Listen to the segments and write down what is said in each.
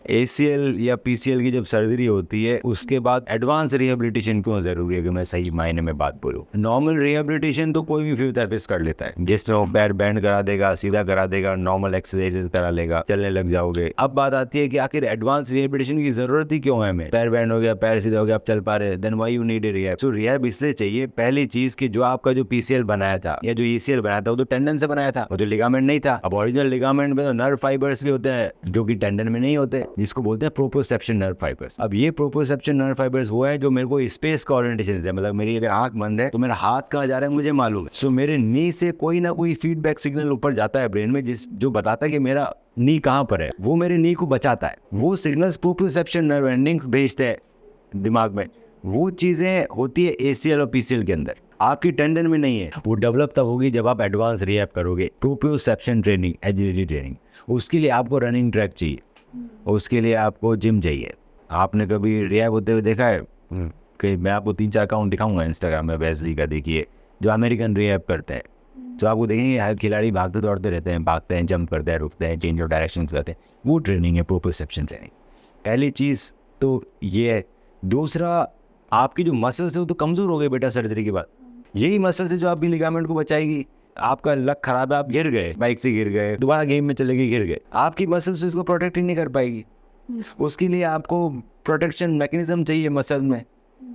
ACL या PCL की जब सर्जरी होती है उसके बाद एडवांस रिहेबिलिटेशन क्यों जरूरी है कि मैं सही मायने में बात बोलूँ। नॉर्मल रिहेबिलिटेशन तो कोई भी फिजियोथेरेपिस्ट कर लेता है, जिसमें वो पैर बैंड करा देगा, सीधा करा देगा, नॉर्मल एक्सरसाइजेस करा लेगा, चलने लग जाओगे। अब बात आती है कि आखिर एडवांस रिहेबिलिटेशन की जरूरत ही क्यों है हमें। पैर बैंड हो गया, पैर सीधा हो गया, आप चल पा रहे, then why you need a rehab. So rehab इसलिए चाहिए, पहली चीज कि जो आपका जो PCL बनाया था या जो ECL बनाया था वो तो टेंडन से बनाया था, वो तो लिगामेंट नहीं था। अब ओरिजिनल लिगामेंट में तो नर्व फाइबर्स भी होते हैं जो कि टेंडन में नहीं होते, जिसको बोलते हैं प्रोप्रोसेप्शन नर्व फाइबर्स। अब ये प्रोप्रोसेप्शन नर्व फाइबर्स वो है जो मेरे को स्पेस का ओरिएंटेशन देता है। मतलब मेरी अगर आंख बंद है तो मेरा हाथ कहाँ जा रहा है मुझे मालूम है। सो मेरे नी से कोई ना कोई फीडबैक सिग्नल ऊपर जाता है ब्रेन में, जो बताता है कि मेरा नी कहाँ पर है, वो मेरे नी को बचाता है। वो सिग्नल्स प्रोप्रोसेप्शन नर्व एंडिंग्स भेजते हैं दिमाग में। वो चीजें होती है ACL और PCL के अंदर, आपकी टेंडन में नहीं है। वो डेवलप तब होगी जब आप एडवांस रिहैब करोगे। प्रोप्रोसेप्शन ट्रेनिंग, एजिलिटी ट्रेनिंग, उसके लिए आपको रनिंग ट्रैक चाहिए, उसके लिए आपको जिम चाहिए। आपने कभी रिहैब होते हुए देखा है? कि मैं आपको 3-4 अकाउंट दिखाऊंगा इंस्टाग्राम में वेस्ली का, देखिए जो अमेरिकन रिहैब करते हैं, तो आपको देखेंगे हर खिलाड़ी भागते दौड़ते रहते हैं, भागते हैं, जंप करते हैं, रुकते हैं, चेंज ऑफ डायरेक्शन करते हैं। वो ट्रेनिंग है प्रोप्रोसेप्शन ट्रेनिंग। पहली चीज़ तो ये है। दूसरा, आपकी जो मसल्स है वो तो कमज़ोर हो गए बेटा सर्जरी के बाद। यही मसल्स है जो आपकी लिगामेंट को बचाएगी। आपका लक खराब है, आप गिर गए, बाइक से गिर गए, दोबारा गेम में चले गए, गिर गए, आपकी मसल्स इसको प्रोटेक्ट ही नहीं कर पाएगी। उसके लिए आपको प्रोटेक्शन मैकेनिज्म चाहिए मसल में।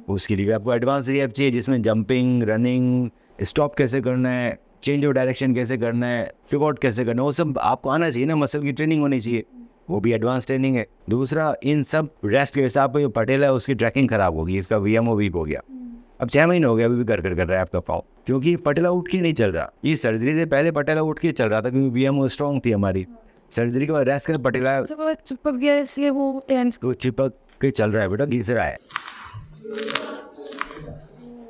उसके लिए आपको एडवांस रिहैब चाहिए जिसमें जंपिंग, रनिंग, स्टॉप कैसे करना है, चेंज ऑफ डायरेक्शन कैसे करना है, पिवोट कैसे करना है, वो सब आपको आना चाहिए ना। मसल की ट्रेनिंग होनी चाहिए, वो भी एडवांस ट्रेनिंग है। दूसरा, इन सब रेस्ट के हिसाब पर जो पटेल है उसकी ट्रैकिंग खराब होगी, इसका VMO वीक हो गया। अब 6 महीने हो गए, अभी भी कर रहा है आपका पाँव, क्योंकि पटेला उठ के नहीं चल रहा। ये सर्जरी से पहले पटेला उठ के चल रहा था क्योंकि VMO स्ट्रॉन्ग थी हमारी। सर्जरी के बाद रेस्ट कर पटेला चिपक गया इसलिए वो तो चिपक के चल रहा है बेटा, घिस रहा है,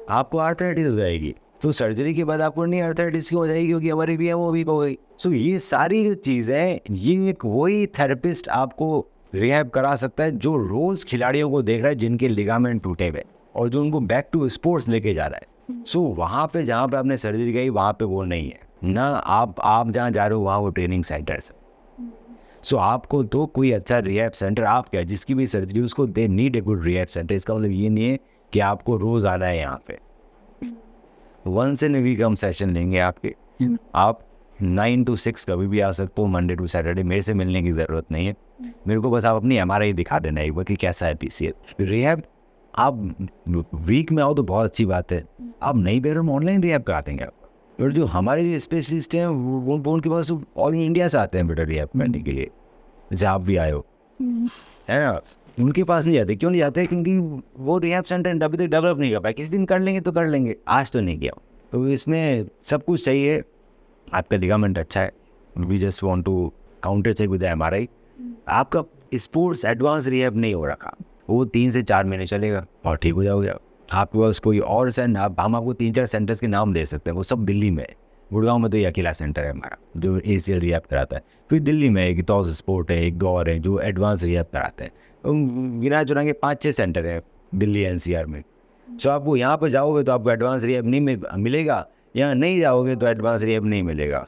आपको आर्थराइटिस हो जाएगी। तो सर्जरी के बाद आपको नहीं आर्थराइटिस क्यों हो जाएगी? क्योंकि हमारी VMO वीक हो गई। सो ये सारी जो चीज़ें, ये एक वही थेरेपिस्ट आपको रिहैब करा सकता है जो रोज़ खिलाड़ियों को देख रहा है जिनके लिगामेंट टूटे हुए और जो उनको बैक टू स्पोर्ट्स लेके जा रहा है। सो वहाँ पे जहाँ पे आपने सर्जरी गई वहाँ पे वो नहीं है ना। आप जहाँ जा रहे हो वहाँ वो ट्रेनिंग सेंटर्स है। सो आपको तो कोई अच्छा रिहैब सेंटर, आप क्या जिसकी भी सर्जरी उसको they need a good rehab centre. इसका मतलब ये नहीं है कि आपको रोज़ आना है यहाँ पे। वंस इन वीक हम सेशन लेंगे आपके। आप 9 to 6 कभी भी आ सकते हो, मंडे टू सैटरडे। मेरे से मिलने की ज़रूरत नहीं है, मेरे को बस आप अपनी MRI दिखा देना एक बार कि कैसा है PCL। रिहैब आप वीक में आओ तो बहुत अच्छी बात है, आप नहीं बेर हम ऑनलाइन रिहैब करा देंगे आप। और जो हमारे जो स्पेशलिस्ट हैं वो उनके पास ऑल इंडिया से आते हैं बेटा रिहैब करने के लिए, जैसे आप भी आए हो, है ना। उनके पास नहीं जाते। क्यों नहीं जाते? क्योंकि वो रिहैब सेंटर अभी तक डेवलप नहीं कर पाए। किसी दिन कर लेंगे तो कर लेंगे, आज तो नहीं किया। तो इसमें सब कुछ चाहिए। आपका लिगामेंट अच्छा है, we just want to counter check with MRI। आपका स्पोर्ट्स एडवांस रिहैब नहीं हो रखा, वो 3 से 4 महीने चलेगा और ठीक हो जाओगे। आपके पास कोई और हम आपको 3-4 सेंटर्स के नाम दे सकते हैं, वो सब दिल्ली में है। गुड़गांव में तो ये अकेला सेंटर है हमारा जो ACL रिहैब कराता है। फिर दिल्ली में एक तौज स्पोर्ट है, एक गौर है जो एडवांस रिहैब कराते हैं। गिना चुना के 5-6 सेंटर है दिल्ली NCR में। सो आपको यहाँ पर जाओगे तो आपको एडवांस रिहैब नहीं मिलेगा, यहाँ नहीं जाओगे तो एडवांस रिहैब नहीं मिलेगा।